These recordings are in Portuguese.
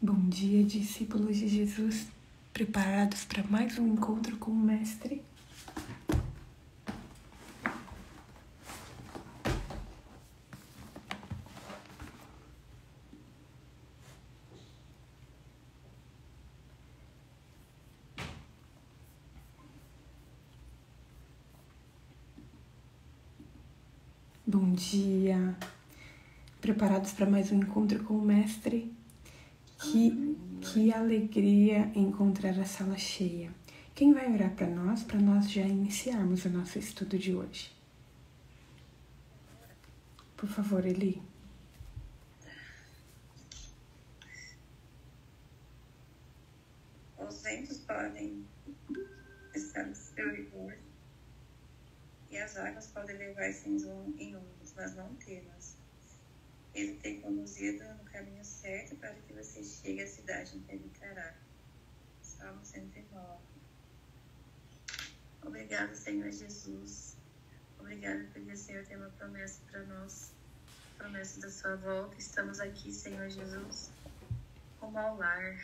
Bom dia, discípulos de Jesus, preparados para mais um encontro com o Mestre? Bom dia, preparados para mais um encontro com o Mestre? Que alegria encontrar a sala cheia. Quem vai orar para nós já iniciarmos o nosso estudo de hoje? Por favor, Eli. Os ventos podem estar no seu rigor e as águas podem levar-se em ondas, mas não temas. Ele tem conduzido no caminho certo para que você chegue à cidade em que habitará. Salmo 109. Obrigado, Senhor Jesus. Obrigado porque o Senhor tem uma promessa para nós. Promessa da sua volta. Estamos aqui, Senhor Jesus, como ao lar.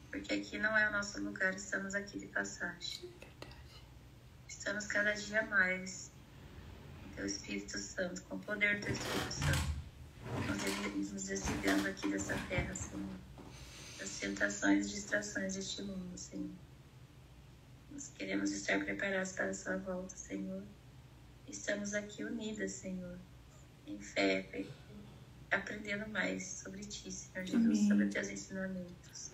Porque aqui não é o nosso lugar, estamos aqui de passagem. Estamos cada dia mais com Teu Espírito Santo, com o poder do Teu Espírito Santo. Nos desligando aqui dessa terra, Senhor, das tentações e distrações deste mundo, Senhor. Nós queremos estar preparados para a sua volta, Senhor. Estamos aqui unidas, Senhor, em fé, aprendendo mais sobre Ti, Senhor Jesus, Amém. Sobre Teus ensinamentos.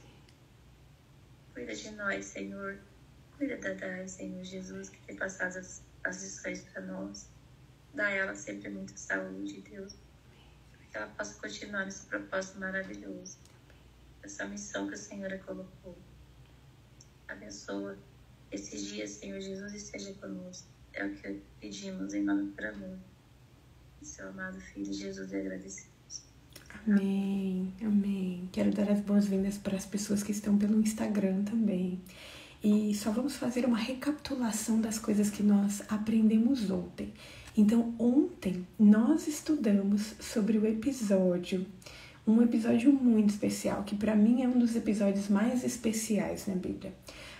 Cuida de nós, Senhor. Cuida da Dai, Senhor Jesus, que tem passado as lições para nós. Dá a ela sempre muita saúde, Deus. Que ela possa continuar nesse propósito maravilhoso, essa missão que o Senhor a colocou. Abençoa esses dias, Senhor Jesus, e esteja conosco. É o que pedimos em nome do amor. Em seu amado Filho Jesus, e agradecemos. Amém, amém. Quero dar as boas-vindas para as pessoas que estão pelo Instagram também. E só vamos fazer uma recapitulação das coisas que nós aprendemos ontem. Então, ontem nós estudamos sobre um episódio muito especial, que para mim é um dos episódios mais especiais na Bíblia.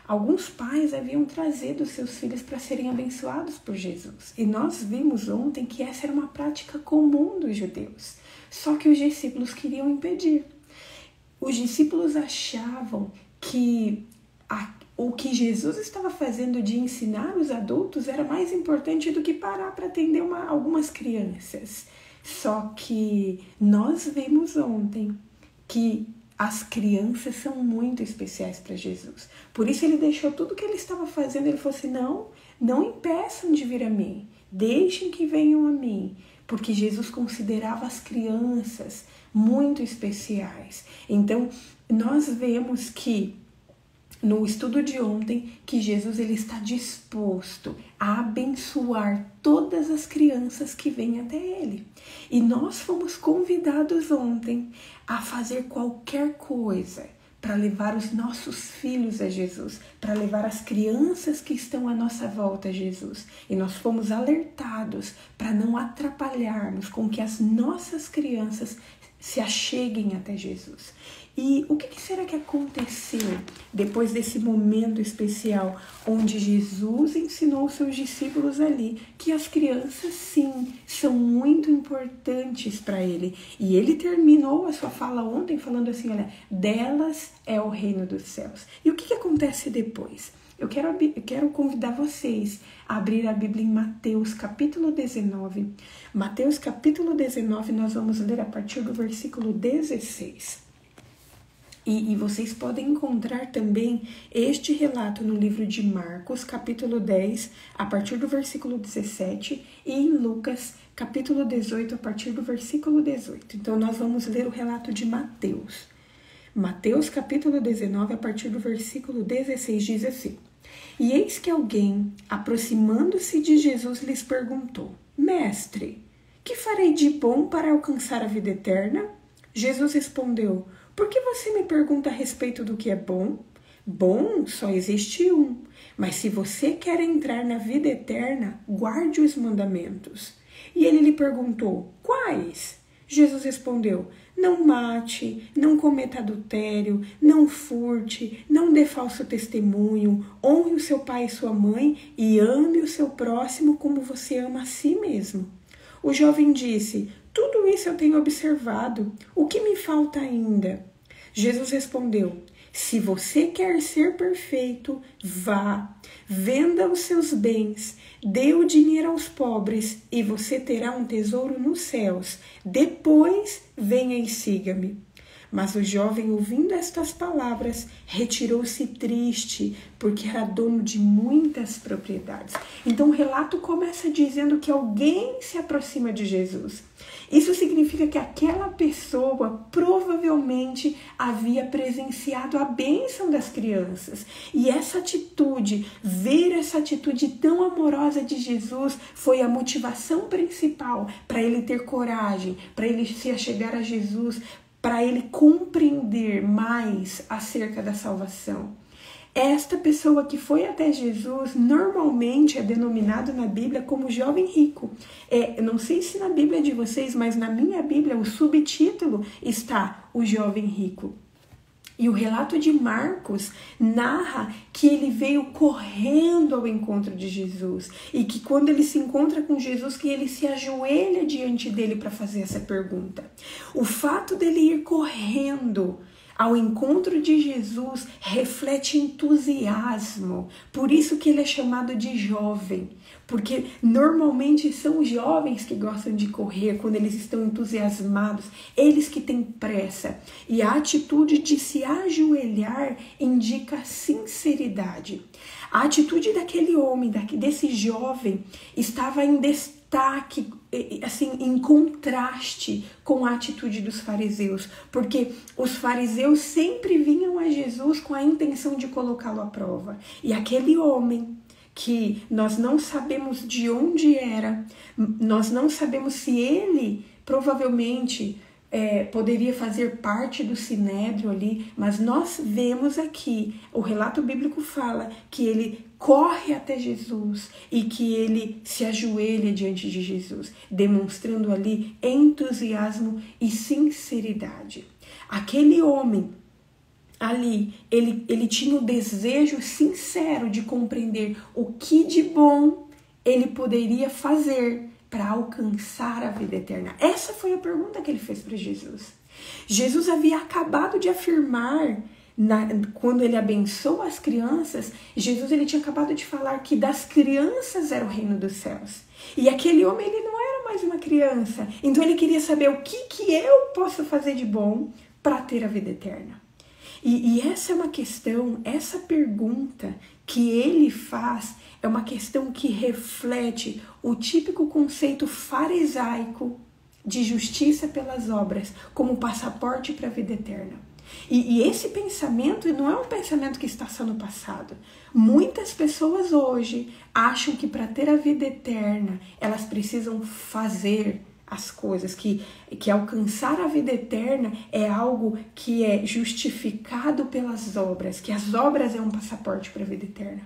Alguns pais haviam trazido seus filhos para serem abençoados por Jesus. E nós vimos ontem que essa era uma prática comum dos judeus. Só que os discípulos queriam impedir. Os discípulos achavam que o que Jesus estava fazendo de ensinar os adultos era mais importante do que parar para atender algumas crianças. Só que nós vimos ontem que as crianças são muito especiais para Jesus. Por isso ele deixou tudo que ele estava fazendo. Ele falou assim, não impeçam de vir a mim. Deixem que venham a mim. Porque Jesus considerava as crianças muito especiais. Então, nós vemos que no estudo de ontem, que Jesus ele está disposto a abençoar todas as crianças que vêm até ele. E nós fomos convidados ontem a fazer qualquer coisa para levar os nossos filhos a Jesus, para levar as crianças que estão à nossa volta a Jesus. E nós fomos alertados para não atrapalharmos com que as nossas crianças se acheguem até Jesus. E o que será que aconteceu depois desse momento especial onde Jesus ensinou os seus discípulos ali que as crianças, sim, são muito importantes para ele. E ele terminou a sua fala ontem falando assim, olha, delas é o reino dos céus. E o que acontece depois? Eu quero convidar vocês a abrir a Bíblia em Mateus capítulo 19. Mateus capítulo 19, nós vamos ler a partir do versículo 16. E vocês podem encontrar também este relato no livro de Marcos, capítulo 10, a partir do versículo 17, e em Lucas, capítulo 18, a partir do versículo 18. Então, nós vamos ler o relato de Mateus. Mateus, capítulo 19, a partir do versículo 16, diz assim: E eis que alguém, aproximando-se de Jesus, lhes perguntou: Mestre, que farei de bom para alcançar a vida eterna? Jesus respondeu: Por que você me pergunta a respeito do que é bom? Bom só existe um, mas se você quer entrar na vida eterna, guarde os mandamentos. E ele lhe perguntou: Quais? Jesus respondeu: não mate, não cometa adultério, não furte, não dê falso testemunho, honre o seu pai e sua mãe e ame o seu próximo como você ama a si mesmo. O jovem disse: tudo isso eu tenho observado, o que me falta ainda? Jesus respondeu: se você quer ser perfeito, vá, venda os seus bens, dê o dinheiro aos pobres e você terá um tesouro nos céus. Depois, venha e siga-me. Mas o jovem, ouvindo estas palavras, retirou-se triste, porque era dono de muitas propriedades. Então o relato começa dizendo que alguém se aproxima de Jesus. Isso significa que aquela pessoa provavelmente havia presenciado a bênção das crianças. E essa atitude, ver essa atitude tão amorosa de Jesus, foi a motivação principal para ele ter coragem, para ele se achegar a Jesus, para ele compreender mais acerca da salvação. Esta pessoa que foi até Jesus normalmente é denominado na Bíblia como jovem rico. Eu não sei se na Bíblia de vocês, mas na minha Bíblia o subtítulo está o jovem rico. E o relato de Marcos narra que ele veio correndo ao encontro de Jesus e que quando ele se encontra com Jesus, que ele se ajoelha diante dele para fazer essa pergunta. O fato dele ir correndo ao encontro de Jesus reflete entusiasmo. Por isso que ele é chamado de jovem. Porque normalmente são os jovens que gostam de correr quando eles estão entusiasmados, eles que têm pressa. E a atitude de se ajoelhar indica sinceridade. A atitude daquele homem, desse jovem, estava em destaque, assim, em contraste com a atitude dos fariseus, porque os fariseus sempre vinham a Jesus com a intenção de colocá-lo à prova. E aquele homem, que nós não sabemos de onde era, nós não sabemos se ele provavelmente poderia fazer parte do sinédrio ali, mas nós vemos aqui, o relato bíblico fala que ele corre até Jesus e que ele se ajoelha diante de Jesus, demonstrando ali entusiasmo e sinceridade. Aquele homem ali, ele tinha o desejo sincero de compreender o que de bom ele poderia fazer para alcançar a vida eterna. Essa foi a pergunta que ele fez para Jesus. Jesus havia acabado de afirmar, quando ele abençoou as crianças, ele tinha acabado de falar que das crianças era o reino dos céus. E aquele homem, ele não era mais uma criança. Então ele queria saber o que eu posso fazer de bom para ter a vida eterna. E essa é uma questão, essa pergunta que ele faz é uma questão que reflete o típico conceito farisaico de justiça pelas obras como passaporte para a vida eterna. E esse pensamento não é um pensamento que está só no passado. Muitas pessoas hoje acham que para ter a vida eterna elas precisam fazer as coisas, que alcançar a vida eterna é algo que é justificado pelas obras, que as obras é um passaporte para a vida eterna.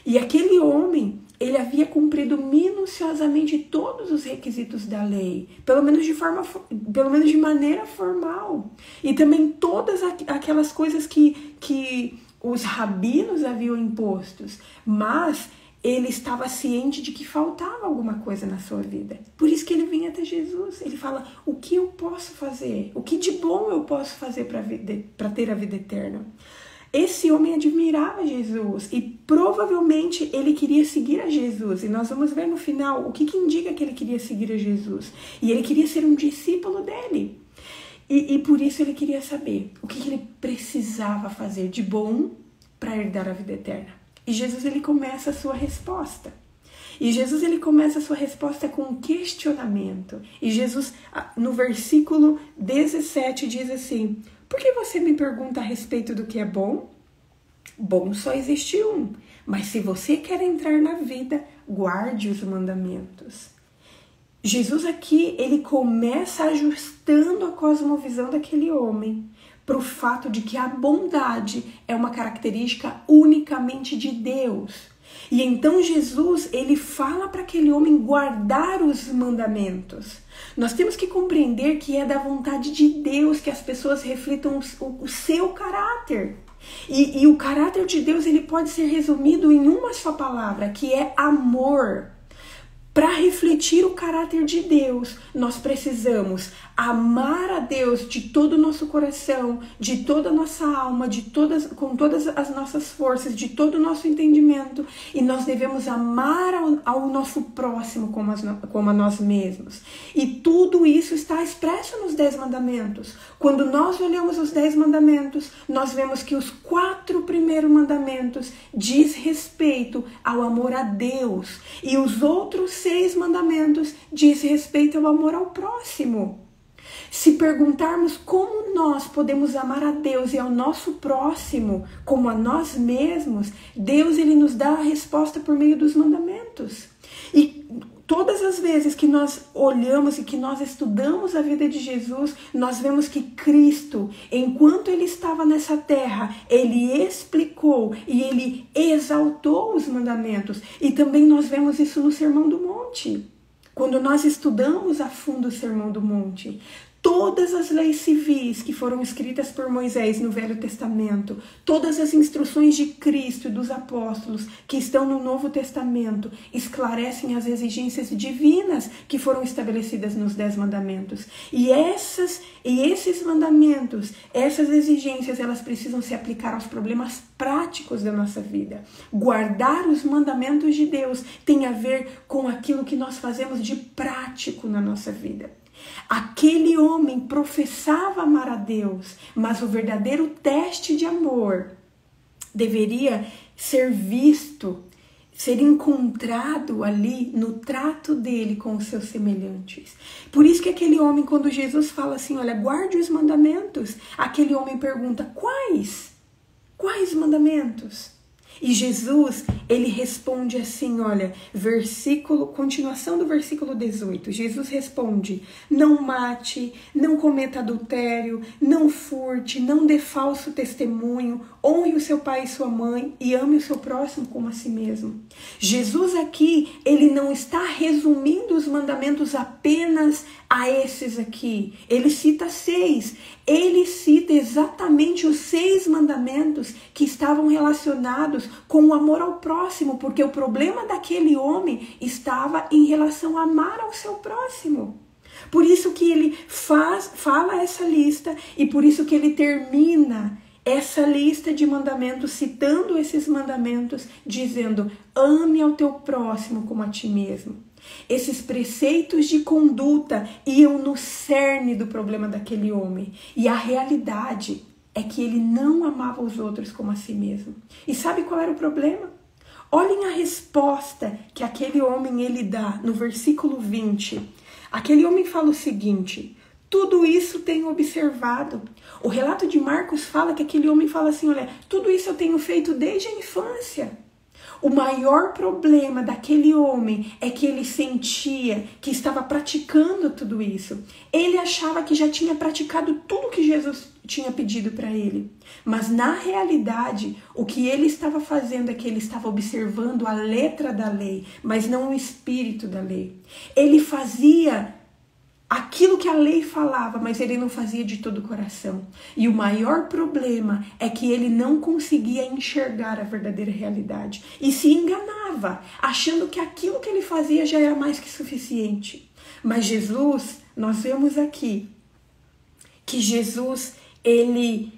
E aquele homem, ele havia cumprido minuciosamente todos os requisitos da lei, pelo menos de maneira formal, e também todas aquelas coisas que os rabinos haviam impostos, mas ele estava ciente de que faltava alguma coisa na sua vida. Por isso que ele vinha até Jesus. Ele fala, o que eu posso fazer? O que de bom eu posso fazer para ter a vida eterna? Esse homem admirava Jesus e provavelmente ele queria seguir a Jesus. E nós vamos ver no final o que indica que ele queria seguir a Jesus. E ele queria ser um discípulo dele. E por isso ele queria saber o que ele precisava fazer de bom para herdar a vida eterna. E Jesus, ele começa a sua resposta. E Jesus, ele começa a sua resposta com um questionamento. E Jesus, no versículo 17, diz assim, por que você me pergunta a respeito do que é bom? Bom só existe um, mas se você quer entrar na vida, guarde os mandamentos. Jesus aqui, ele começa ajustando a cosmovisão daquele homem para o fato de que a bondade é uma característica unicamente de Deus. E então Jesus, ele fala para aquele homem guardar os mandamentos. Nós temos que compreender que é da vontade de Deus que as pessoas reflitam o seu caráter. E o caráter de Deus, ele pode ser resumido em uma só palavra, que é amor. Para refletir o caráter de Deus, nós precisamos amar a Deus de todo o nosso coração, de toda a nossa alma, com todas as nossas forças, de todo o nosso entendimento. E nós devemos amar ao nosso próximo como a nós mesmos. E tudo isso está expresso nos 10 mandamentos. Quando nós olhamos os 10 mandamentos, nós vemos que os 4 primeiros mandamentos diz respeito ao amor a Deus. E os outros 6 mandamentos diz respeito ao amor ao próximo. Se perguntarmos como nós podemos amar a Deus e ao nosso próximo como a nós mesmos, Deus, ele nos dá a resposta por meio dos mandamentos. E todas as vezes que nós olhamos e que nós estudamos a vida de Jesus, nós vemos que Cristo, enquanto ele estava nessa terra, ele explicou e ele exaltou os mandamentos. E também nós vemos isso no Sermão do Monte. Quando nós estudamos a fundo o Sermão do Monte, todas as leis civis que foram escritas por Moisés no Velho Testamento, todas as instruções de Cristo e dos apóstolos que estão no Novo Testamento, esclarecem as exigências divinas que foram estabelecidas nos 10 mandamentos. E esses mandamentos, essas exigências, elas precisam se aplicar aos problemas práticos da nossa vida. Guardar os mandamentos de Deus tem a ver com aquilo que nós fazemos de prático na nossa vida. Aquele homem professava amar a Deus, mas o verdadeiro teste de amor deveria ser visto, ser encontrado ali no trato dele com os seus semelhantes. Por isso que aquele homem, quando Jesus fala assim, olha, guarde os mandamentos, aquele homem pergunta, quais? Quais mandamentos? E Jesus, ele responde assim, olha, continuação do versículo 18. Jesus responde, não mate, não cometa adultério, não furte, não dê falso testemunho, honre o seu pai e sua mãe e ame o seu próximo como a si mesmo. Jesus aqui, ele não está resumindo os mandamentos apenas a esses aqui. Ele cita 6. Ele cita exatamente os 6 mandamentos que estavam relacionados com o amor ao próximo, porque o problema daquele homem estava em relação a amar ao seu próximo. Por isso que ele fala essa lista e por isso que ele termina essa lista de mandamentos, citando esses mandamentos, dizendo, ame ao teu próximo como a ti mesmo. Esses preceitos de conduta iam no cerne do problema daquele homem. E a realidade é que ele não amava os outros como a si mesmo. E sabe qual era o problema? Olhem a resposta que aquele homem ele dá no versículo 20. Aquele homem fala o seguinte, tudo isso tenho observado. O relato de Marcos fala que aquele homem fala assim, olha, tudo isso eu tenho feito desde a infância. O maior problema daquele homem é que ele sentia que estava praticando tudo isso. Ele achava que já tinha praticado tudo que Jesus tinha pedido para ele. Mas na realidade, o que ele estava fazendo é que ele estava observando a letra da lei, mas não o espírito da lei. Ele fazia aquilo que a lei falava, mas ele não fazia de todo o coração. E o maior problema é que ele não conseguia enxergar a verdadeira realidade. E se enganava, achando que aquilo que ele fazia já era mais que suficiente. Mas Jesus, nós vemos aqui, que Jesus, ele,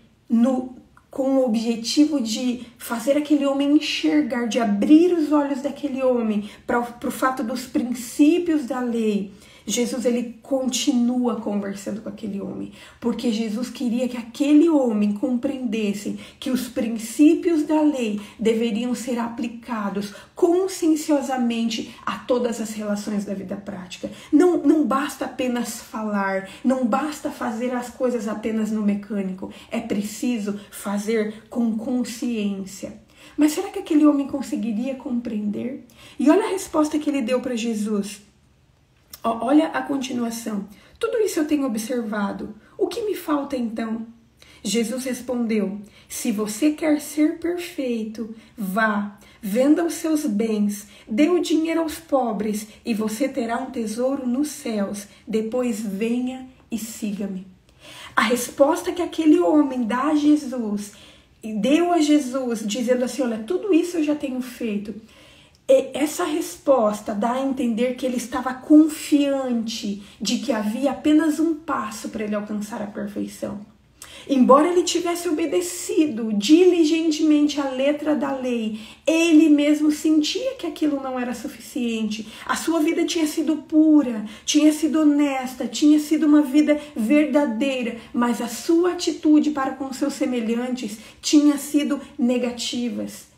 com o objetivo de fazer aquele homem enxergar, de abrir os olhos daquele homem para o fato dos princípios da lei, Jesus, ele continua conversando com aquele homem, porque Jesus queria que aquele homem compreendesse que os princípios da lei deveriam ser aplicados conscienciosamente a todas as relações da vida prática. Não basta apenas falar, não basta fazer as coisas apenas no mecânico, é preciso fazer com consciência. Mas será que aquele homem conseguiria compreender? E olha a resposta que ele deu para Jesus. Olha a continuação. Tudo isso eu tenho observado. O que me falta então? Jesus respondeu: se você quer ser perfeito, vá, venda os seus bens, dê o dinheiro aos pobres e você terá um tesouro nos céus. Depois venha e siga-me. A resposta que aquele homem dá a Jesus, deu a Jesus, dizendo assim: olha, tudo isso eu já tenho feito. Essa resposta dá a entender que ele estava confiante de que havia apenas um passo para ele alcançar a perfeição. Embora ele tivesse obedecido diligentemente a letra da lei, ele mesmo sentia que aquilo não era suficiente. A sua vida tinha sido pura, tinha sido honesta, tinha sido uma vida verdadeira, mas a sua atitude para com seus semelhantes tinha sido negativas.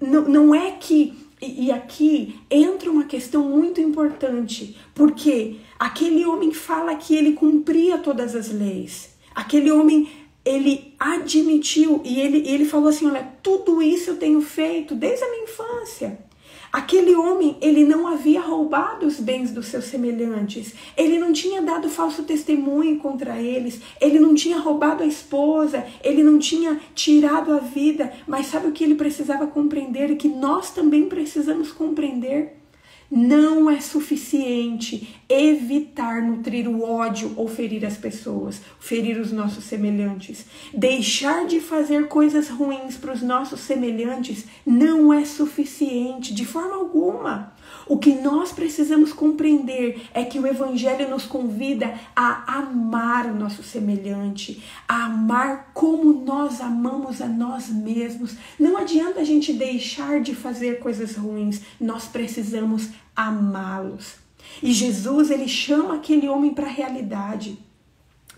Não é que... E aqui entra uma questão muito importante, porque aquele homem fala que ele cumpria todas as leis. Aquele homem, ele admitiu e ele falou assim: olha, tudo isso eu tenho feito desde a minha infância. Aquele homem, ele não havia roubado os bens dos seus semelhantes. Ele não tinha dado falso testemunho contra eles. Ele não tinha roubado a esposa. Ele não tinha tirado a vida. Mas sabe o que ele precisava compreender e que nós também precisamos compreender? Não é suficiente evitar nutrir o ódio ou ferir as pessoas, ferir os nossos semelhantes. Deixar de fazer coisas ruins para os nossos semelhantes não é suficiente de forma alguma. O que nós precisamos compreender é que o Evangelho nos convida a amar o nosso semelhante, a amar como nós amamos a nós mesmos. Não adianta a gente deixar de fazer coisas ruins, nós precisamos amá-los. E Jesus, ele chama aquele homem para a realidade.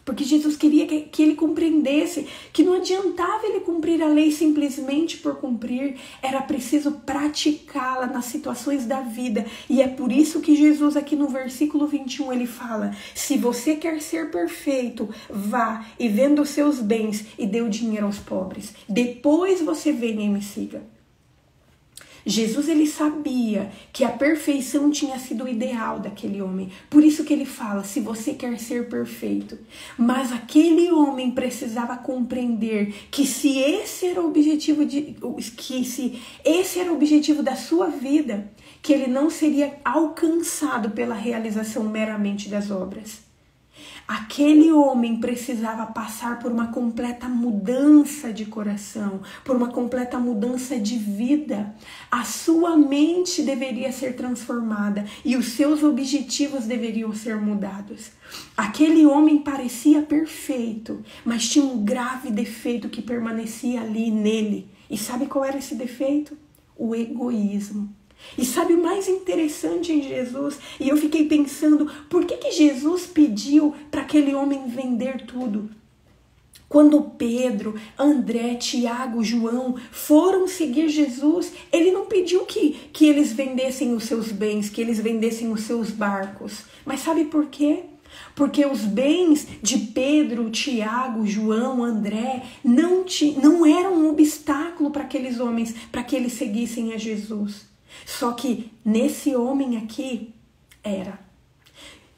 Porque Jesus queria que ele compreendesse que não adiantava ele cumprir a lei simplesmente por cumprir, era preciso praticá-la nas situações da vida. E é por isso que Jesus aqui no versículo 21 ele fala: se você quer ser perfeito, vá e venda os seus bens e dê o dinheiro aos pobres. Depois você venha e me siga. Jesus, ele sabia que a perfeição tinha sido o ideal daquele homem. Por isso que ele fala: se você quer ser perfeito. Mas aquele homem precisava compreender que se esse era o objetivo da sua vida, que ele não seria alcançado pela realização meramente das obras. Aquele homem precisava passar por uma completa mudança de coração, por uma completa mudança de vida. A sua mente deveria ser transformada e os seus objetivos deveriam ser mudados. Aquele homem parecia perfeito, mas tinha um grave defeito que permanecia ali nele. E sabe qual era esse defeito? O egoísmo. E sabe o mais interessante em Jesus? E eu fiquei pensando, por que Jesus pediu para aquele homem vender tudo? Quando Pedro, André, Tiago, João foram seguir Jesus, ele não pediu que eles vendessem os seus bens, que eles vendessem os seus barcos. Mas sabe por quê? Porque os bens de Pedro, Tiago, João, André não eram um obstáculo para aqueles homens, para que eles seguissem a Jesus. Só que nesse homem aqui era.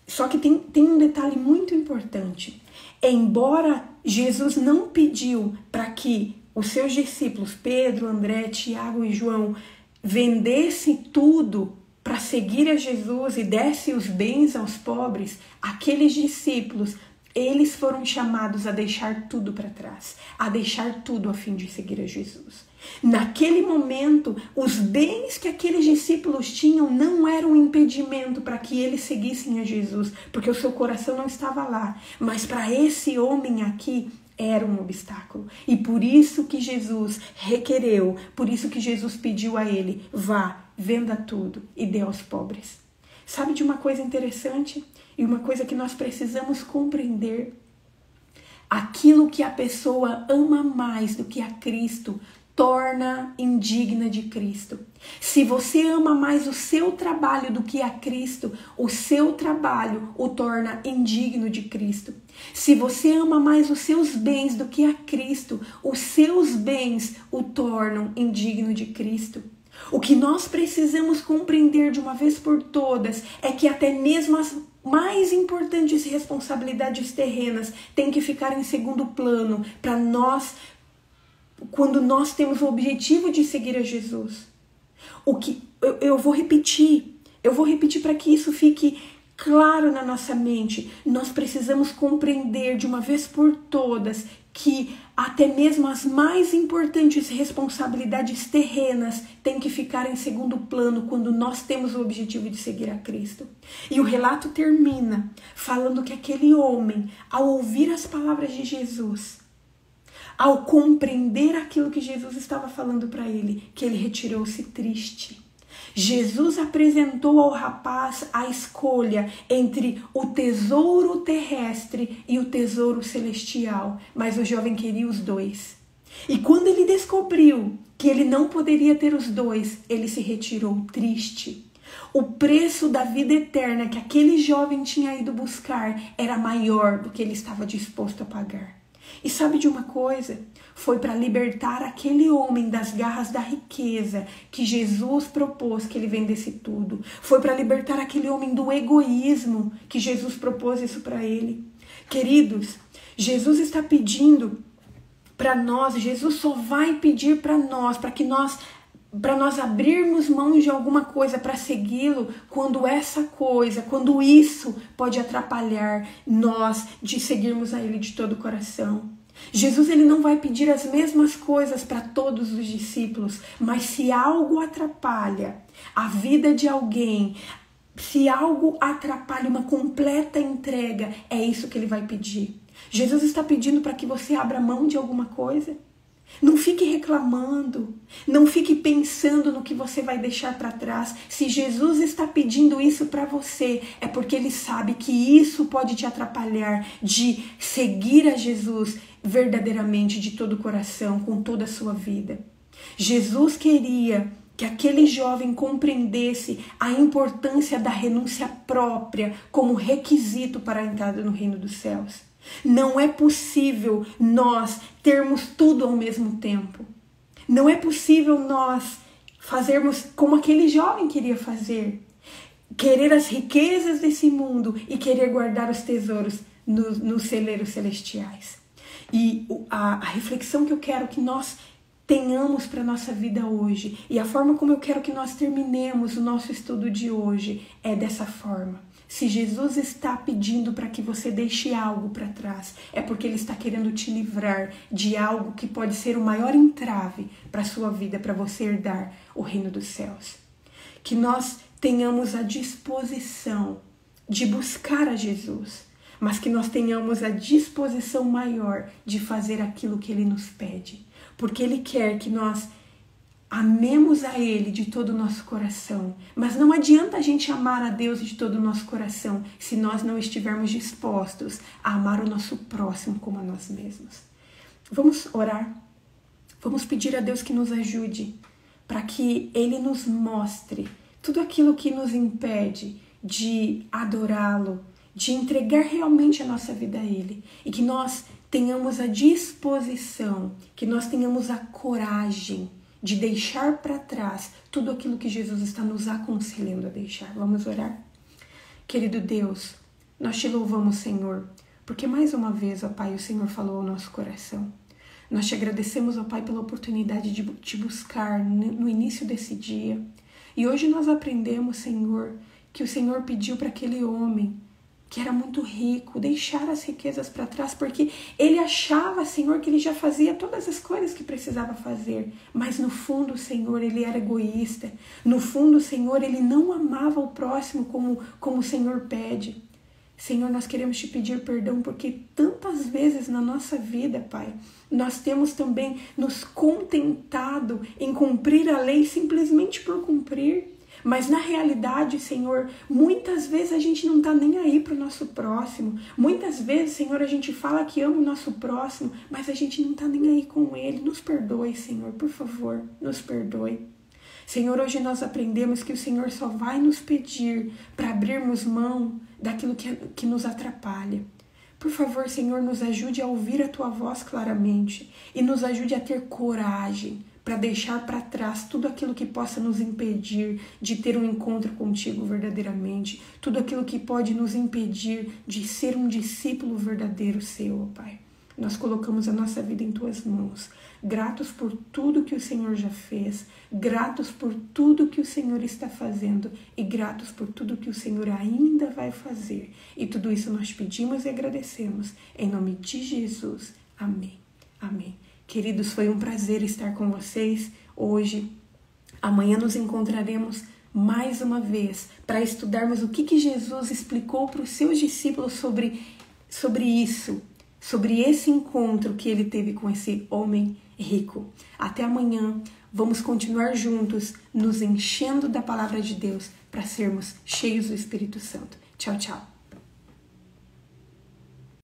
Só que tem um detalhe muito importante. Embora Jesus não pediu para que os seus discípulos, Pedro, André, Tiago e João, vendessem tudo para seguir a Jesus e dessem os bens aos pobres, aqueles discípulos, eles foram chamados a deixar tudo para trás, a deixar tudo a fim de seguir a Jesus. Naquele momento, os bens que aqueles discípulos tinham não eram um impedimento para que eles seguissem a Jesus, porque o seu coração não estava lá. Mas para esse homem aqui, era um obstáculo. E por isso que Jesus requereu, por isso que Jesus pediu a ele: vá, venda tudo e dê aos pobres. Sabe de uma coisa interessante? E uma coisa que nós precisamos compreender: aquilo que a pessoa ama mais do que a Cristo torna indigna de Cristo. Se você ama mais o seu trabalho do que a Cristo, o seu trabalho o torna indigno de Cristo. Se você ama mais os seus bens do que a Cristo, os seus bens o tornam indigno de Cristo. O que nós precisamos compreender de uma vez por todas é que até mesmo mais importantes responsabilidades terrenas têm que ficar em segundo plano para nós, quando nós temos o objetivo de seguir a Jesus. Eu vou repetir para que isso fique claro na nossa mente. Nós precisamos compreender de uma vez por todas que até mesmo as mais importantes responsabilidades terrenas têm que ficar em segundo plano quando nós temos o objetivo de seguir a Cristo. E o relato termina falando que aquele homem, ao ouvir as palavras de Jesus, ao compreender aquilo que Jesus estava falando para ele, que ele retirou-se triste. Jesus apresentou ao rapaz a escolha entre o tesouro terrestre e o tesouro celestial, mas o jovem queria os dois. E quando ele descobriu que ele não poderia ter os dois, ele se retirou triste. O preço da vida eterna que aquele jovem tinha ido buscar era maior do que ele estava disposto a pagar. E sabe de uma coisa? Foi para libertar aquele homem das garras da riqueza que Jesus propôs que ele vendesse tudo. Foi para libertar aquele homem do egoísmo que Jesus propôs isso para ele. Queridos, Jesus está pedindo para nós, Jesus só vai pedir para nós, para nós abrirmos mão de alguma coisa para segui-lo, quando isso pode atrapalhar nós de seguirmos a ele de todo o coração. Jesus, ele não vai pedir as mesmas coisas para todos os discípulos, mas se algo atrapalha a vida de alguém, se algo atrapalha uma completa entrega, é isso que ele vai pedir. Jesus está pedindo para que você abra mão de alguma coisa. Não fique reclamando, não fique pensando no que você vai deixar para trás. Se Jesus está pedindo isso para você, é porque ele sabe que isso pode te atrapalhar de seguir a Jesus verdadeiramente, de todo o coração, com toda a sua vida. Jesus queria que aquele jovem compreendesse a importância da renúncia própria como requisito para a entrada no reino dos céus. Não é possível nós termos tudo ao mesmo tempo. Não é possível nós fazermos como aquele jovem queria fazer. Querer as riquezas desse mundo e querer guardar os tesouros nos celeiros celestiais. E a reflexão que eu quero que nós tenhamos para a nossa vida hoje e a forma como eu quero que nós terminemos o nosso estudo de hoje é dessa forma. Se Jesus está pedindo para que você deixe algo para trás, é porque ele está querendo te livrar de algo que pode ser o maior entrave para a sua vida, para você herdar o reino dos céus. Que nós tenhamos a disposição de buscar a Jesus, mas que nós tenhamos a disposição maior de fazer aquilo que ele nos pede. Porque ele quer que nós amemos a ele de todo o nosso coração. Mas não adianta a gente amar a Deus de todo o nosso coração se nós não estivermos dispostos a amar o nosso próximo como a nós mesmos. Vamos orar. Vamos pedir a Deus que nos ajude para que ele nos mostre tudo aquilo que nos impede de adorá-lo, de entregar realmente a nossa vida a ele. E que nós tenhamos a disposição, que nós tenhamos a coragem de deixar para trás tudo aquilo que Jesus está nos aconselhando a deixar. Vamos orar? Querido Deus, nós te louvamos, Senhor, porque mais uma vez, ó Pai, o Senhor falou ao nosso coração. Nós te agradecemos, ó Pai, pela oportunidade de te buscar no início desse dia. E hoje nós aprendemos, Senhor, que o Senhor pediu para aquele homem que era muito rico, deixar as riquezas para trás, porque ele achava, Senhor, que ele já fazia todas as coisas que precisava fazer, mas no fundo, Senhor, ele era egoísta, no fundo, Senhor, ele não amava o próximo como o Senhor pede. Senhor, nós queremos te pedir perdão, porque tantas vezes na nossa vida, Pai, nós temos também nos contentado em cumprir a lei simplesmente por cumprir. Mas na realidade, Senhor, muitas vezes a gente não está nem aí para o nosso próximo. Muitas vezes, Senhor, a gente fala que ama o nosso próximo, mas a gente não está nem aí com ele. Nos perdoe, Senhor, por favor, nos perdoe. Senhor, hoje nós aprendemos que o Senhor só vai nos pedir para abrirmos mão daquilo que nos atrapalha. Por favor, Senhor, nos ajude a ouvir a Tua voz claramente e nos ajude a ter coragem para deixar para trás tudo aquilo que possa nos impedir de ter um encontro contigo verdadeiramente, tudo aquilo que pode nos impedir de ser um discípulo verdadeiro seu, ó Pai. Nós colocamos a nossa vida em tuas mãos, gratos por tudo que o Senhor já fez, gratos por tudo que o Senhor está fazendo e gratos por tudo que o Senhor ainda vai fazer. E tudo isso nós pedimos e agradecemos, em nome de Jesus. Amém. Amém. Queridos, foi um prazer estar com vocês hoje. Amanhã nos encontraremos mais uma vez para estudarmos o que Jesus explicou para os seus discípulos sobre isso, sobre esse encontro que ele teve com esse homem rico. Até amanhã, vamos continuar juntos, nos enchendo da palavra de Deus para sermos cheios do Espírito Santo. Tchau, tchau.